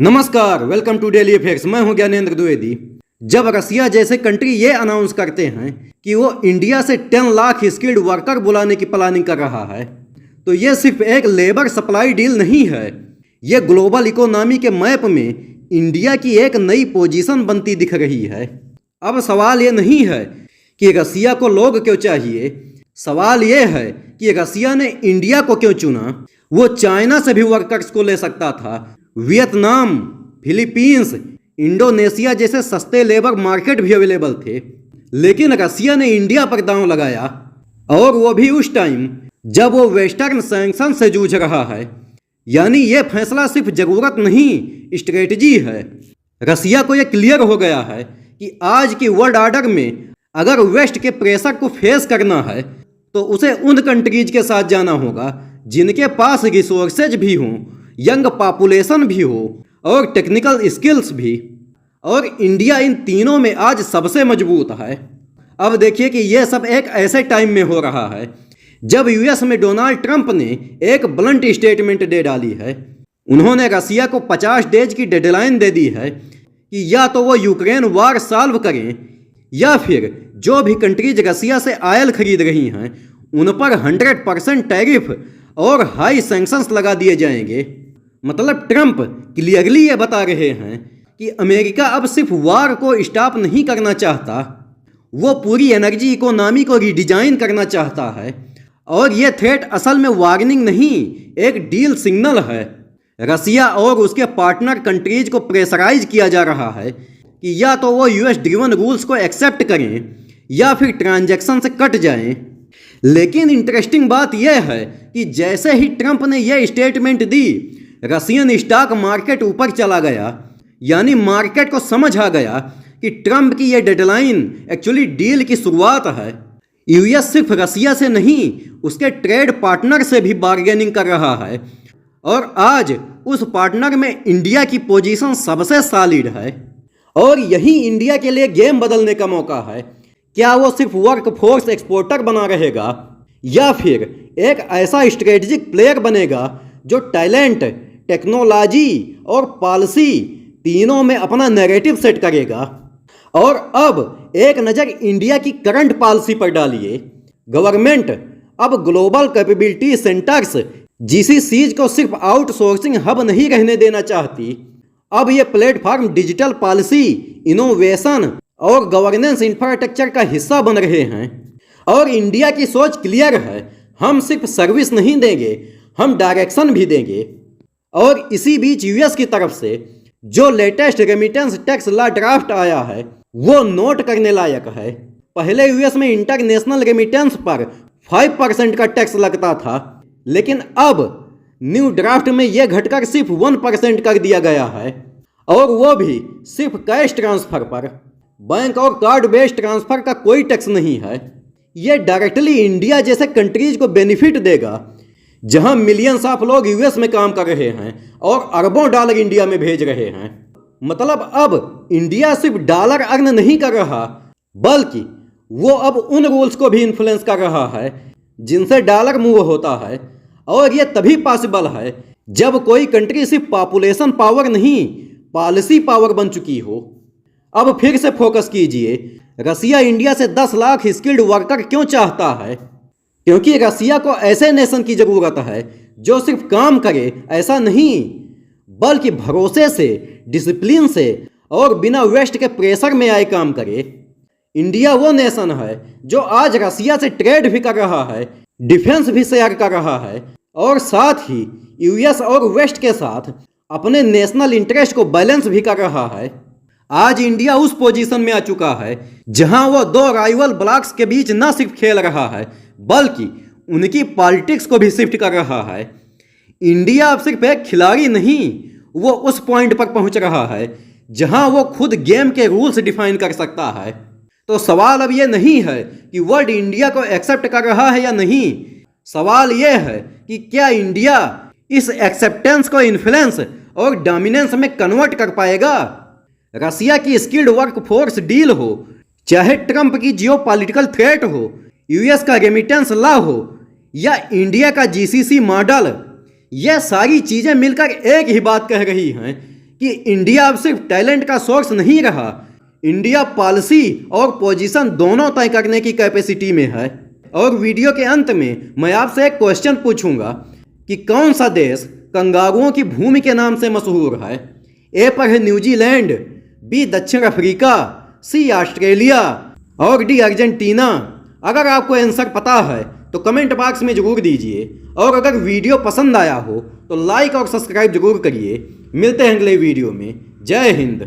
नमस्कार, welcome to daily effects. मैं हूं ज्ञानेंद्र द्विवेदी। जब रसिया जैसे कंट्री ये अनाउंस करते हैं कि वो इंडिया से 10 लाख स्किल्ड वर्कर बुलाने की प्लानिंग कर रहा है, तो ये सिर्फ एक लेबर सप्लाई डील नहीं है, ये ग्लोबल इकोनॉमी के मैप में इंडिया की एक नई पोजीशन बनती दिख रही है। अब सवाल ये नहीं है कि रसिया को लोग क्यों चाहिए, सवाल ये है कि रसिया ने इंडिया को क्यों चुना। वो चाइना से भी वर्कर्स को ले सकता था, वियतनाम, फिलीपींस, इंडोनेशिया जैसे सस्ते लेबर मार्केट भी अवेलेबल थे, लेकिन रसिया ने इंडिया पर दांव लगाया, और वो भी उस टाइम जब वो वेस्टर्न सैंक्शन से जूझ रहा है। यानी ये फैसला सिर्फ जरूरत नहीं, स्ट्रेटजी है। रसिया को ये क्लियर हो गया है कि आज की वर्ल्ड ऑर्डर में अगर वेस्ट के प्रेशर को फेस करना है तो उसे उन कंट्रीज के साथ जाना होगा जिनके पास रिसोर्सेज भी हों, यंग पॉपुलेशन भी हो और टेक्निकल स्किल्स भी, और इंडिया इन तीनों में आज सबसे मजबूत है। अब देखिए कि यह सब एक ऐसे टाइम में हो रहा है जब यूएस में डोनाल्ड ट्रंप ने एक ब्लंट स्टेटमेंट दे डाली है। उन्होंने रसिया को 50 डेज की डेडलाइन दे दी है कि या तो वो यूक्रेन वार सॉल्व करें या फिर जो भी कंट्रीज रसिया से ऑयल खरीद रही हैं उन पर 100% टैरिफ और हाई सैंक्शंस लगा दिए जाएंगे। मतलब ट्रंप क्लियरली ये बता रहे हैं कि अमेरिका अब सिर्फ वार को स्टॉप नहीं करना चाहता, वो पूरी एनर्जी इकोनॉमी को रिडिजाइन करना चाहता है। और ये थ्रेट असल में वार्निंग नहीं, एक डील सिग्नल है। रसिया और उसके पार्टनर कंट्रीज को प्रेशराइज किया जा रहा है कि या तो वो यूएस ड्रिवन रूल्स को एक्सेप्ट करें या फिर ट्रांजैक्शन से कट जाएं। लेकिन इंटरेस्टिंग बात यह है कि जैसे ही ट्रंप ने यह स्टेटमेंट दी, रसियन स्टॉक मार्केट ऊपर चला गया। यानी मार्केट को समझ आ गया कि ट्रंप की यह डेडलाइन एक्चुअली डील की शुरुआत है। यूएस सिर्फ रसिया से नहीं, उसके ट्रेड पार्टनर से भी बार्गेनिंग कर रहा है, और आज उस पार्टनर में इंडिया की पोजीशन सबसे सॉलिड है। और यही इंडिया के लिए गेम बदलने का मौका है। क्या वो सिर्फ वर्क फोर्स एक्सपोर्टर बना रहेगा या फिर एक ऐसा स्ट्रेटेजिक प्लेयर बनेगा जो टैलेंट, टेक्नोलॉजी और पॉलिसी तीनों में अपना नैरेटिव सेट करेगा। और अब एक नज़र इंडिया की करंट पॉलिसी पर डालिए। गवर्नमेंट अब ग्लोबल कैपेबिलिटी सेंटर्स जीसीसीज को सिर्फ आउटसोर्सिंग हब नहीं रहने देना चाहती। अब ये प्लेटफॉर्म डिजिटल पॉलिसी, इनोवेशन और गवर्नेंस इंफ्रास्ट्रक्चर का हिस्सा बन रहे हैं। और इंडिया की सोच क्लियर है, हम सिर्फ सर्विस नहीं देंगे, हम डायरेक्शन भी देंगे। और इसी बीच यूएस की तरफ से जो latest remittance tax law draft आया है वो नोट करने लायक है। पहले यूएस में इंटरनेशनल रेमिटेंस पर 5% का टैक्स लगता था, लेकिन अब न्यू ड्राफ्ट में यह घटकर सिर्फ 1% कर दिया गया है, और वो भी सिर्फ कैश ट्रांसफर पर। बैंक और कार्ड बेस्ड ट्रांसफर का कोई टैक्स नहीं है। ये डायरेक्टली इंडिया जैसे कंट्रीज को बेनिफिट देगा जहां मिलियंस ऑफ लोग यूएस में काम कर रहे हैं और अरबों डॉलर इंडिया में भेज रहे हैं। मतलब अब इंडिया सिर्फ डॉलर अर्न नहीं कर रहा, बल्कि वो अब उन रूल्स को भी इन्फ्लुएंस कर रहा है जिनसे डॉलर मूव होता है। और ये तभी पॉसिबल है जब कोई कंट्री सिर्फ पॉपुलेशन पावर नहीं, पॉलिसी पावर बन चुकी हो। अब फिर से फोकस कीजिए, रसिया इंडिया से 10 लाख स्किल्ड वर्कर क्यों चाहता है? क्योंकि रसिया को ऐसे नेशन की जरूरत है जो सिर्फ काम करे, ऐसा नहीं, बल्कि भरोसे से, डिसिप्लिन से और बिना वेस्ट के प्रेशर में आए काम करे। इंडिया वो नेशन है जो आज रसिया से ट्रेड भी कर रहा है, डिफेंस भी शेयर कर रहा है, और साथ ही यूएस और वेस्ट के साथ अपने नेशनल इंटरेस्ट को बैलेंस भी कर रहा है। आज इंडिया उस पोजीशन में आ चुका है जहां वो दो राइवल ब्लॉक्स के बीच न सिर्फ खेल रहा है बल्कि उनकी पॉलिटिक्स को भी शिफ्ट कर रहा है। इंडिया अब सिर्फ एक खिलाड़ी नहीं, वो उस पॉइंट पर पहुंच रहा है जहां वो खुद गेम के रूल्स डिफाइन कर सकता है। तो सवाल अब ये नहीं है कि वर्ल्ड इंडिया को एक्सेप्ट कर रहा है या नहीं, सवाल ये है कि क्या इंडिया इस एक्सेप्टेंस को इन्फ्लुएंस और डोमिनेंस में कन्वर्ट कर पाएगा। रसिया की स्किल्ड वर्क फोर्स डील हो, चाहे ट्रंप की जियोपॉलिटिकल थ्रेट हो, यूएस का रेमिटेंस लॉ हो या इंडिया का जीसीसी मॉडल, यह सारी चीजें मिलकर एक ही बात कह रही हैं कि इंडिया अब सिर्फ टैलेंट का सोर्स नहीं रहा, इंडिया पॉलिसी और पोजीशन दोनों तय करने की कैपेसिटी में है। और वीडियो के अंत में मैं आपसे एक क्वेश्चन पूछूंगा कि कौन सा देश कंगारुओं की भूमि के नाम से मशहूर है। ए पर है न्यूजीलैंड, बी दक्षिण अफ्रीका, सी ऑस्ट्रेलिया और डी अर्जेंटीना। अगर आपको आंसर पता है तो कमेंट बॉक्स में जरूर दीजिए, और अगर वीडियो पसंद आया हो तो लाइक और सब्सक्राइब जरूर करिए। मिलते हैं अगले वीडियो में। जय हिंद।